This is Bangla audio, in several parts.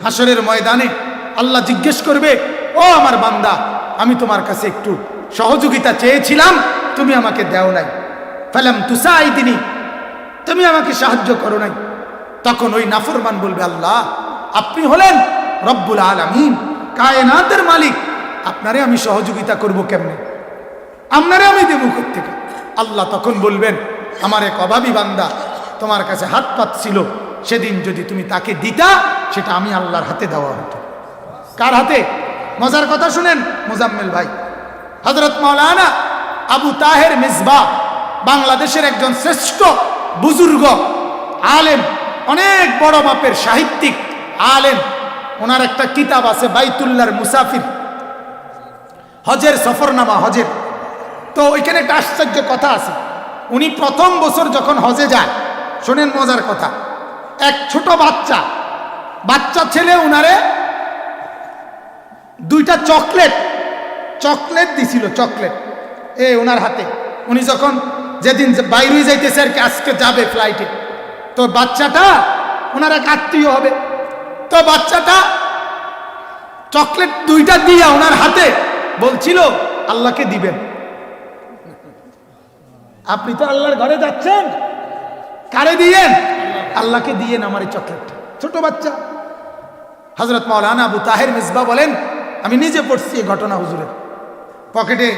হাসরের ময়দানে আল্লাহ জিজ্ঞেস করবে, ও আমার বান্দা, আমি তোমার কাছে একটু সহযোগিতা চেয়েছিলাম, তুমি আমাকে দেও নাই। ফালাম তুসাইদিনি, তুমি আমাকে সাহায্য করো নাই। তখন ওই নাফরমান বলবে, আল্লাহ আপনি হলেন রব্বুল আলামিন, কায়নাতের মালিক, আপনারে আমি সহযোগিতা করব কেমনে? আপনারে আমি দেব কোত্থেকে? আল্লাহ তখন বলবেন, আমার এক অভাবী বান্দা তোমার কাছে হাত পাতছিল, সেদিন যদি তুমি তাকে দিতা, সেটা আমি আল্লাহর হাতে দেওয়া হতো। কার হাতে? মজার কথা শুনেন মুজাম্মেল ভাই, হযরত মাওলানা আবু তাহের মিসবাহ বাংলাদেশের একজন শ্রেষ্ঠ বুজুর্গ আলেম, অনেক বড় মাপের সাহিত্যিক আলেম। ওনার একটা কিতাব আছে বাইতুল্লাহর মুসাফির, হজের সফরনামা, হজের। তো ওইখানে একটা আশ্চর্য কথা আছে। উনি প্রথম বছর যখন হজে যায়, শোনেন মজার কথা, এক ছোট বাচ্চা ছেলে উনারে দুইটা চকলেট দিছিল, চকলেট ওনার হাতে। উনি যখন যেদিন বাইরে যাইতেছে আর কি, আজকে যাবে ফ্লাইটে, তো বাচ্চাটা ওনার এক আত্মীয় হবে, তো বাচ্চাটা চকলেট দুইটা দিয়া ওনার হাতে বলছিল আল্লাহকে দিবেন। আপনি তো আল্লাহর ঘরে যাচ্ছেন, কারে দিয়েন? আল্লাহকে দিয়েন আমার এই চকলেটটা। ছোট বাচ্চা। হযরত মাওলানা আবু তাহের মিসবাহ বলেন, আমি নিজে পড়ছি এই ঘটনা, হুজুরের পকেটে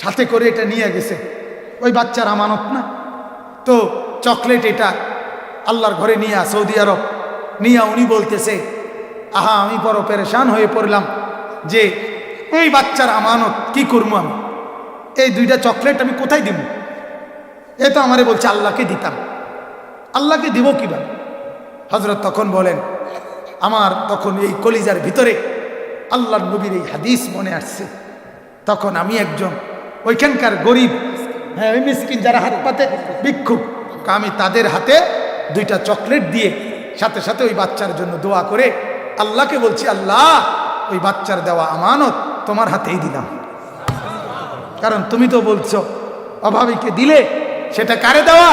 সাথে করে এটা নিয়ে গেছে, ওই বাচ্চার আমানত না। তো চকলেট এটা আল্লাহর ঘরে নিয়ে সৌদি আরব নিয়ে উনি বলতেছে, আহা আমি বড় পেরেশান হয়ে পড়লাম যে এই বাচ্চার আমানত কি করবো আমি, এই দুইটা চকলেট আমি কোথায় দিব? এ তো আমারে বলছে আল্লাহকে দিতাম, আল্লাহকে দিব কিভাবে? হযরত তখন বলেন, আমার তখন এই কলিজার ভিতরে আল্লাহর নবীর এই হাদিস মনে আসছে। তখন আমি একজন ওইখানকার গরিব, হ্যাঁ ওই মিসকিন যারা হাত পাতে ভিক্ষুক, আমি তাদের হাতে দুইটা চকলেট দিয়ে সাথে সাথে ওই বাচ্চার জন্য দোয়া করে আল্লাহকে বলছি, আল্লাহ ওই বাচ্চার দেওয়া আমানত তোমার হাতেই দিলাম, কারণ তুমি তো বলছো অভাবীকে দিলে সেটা কারে দেওয়া?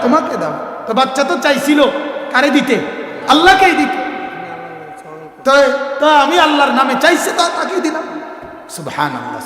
তোমাকে দাও। তো বাচ্চা তো চাইছিল কারে দিতে? আল্লাহকেই দিতে। তো আমি আল্লাহর নামে চাইছে, তো তাকেই দিলাম। সুবহানাল্লাহ।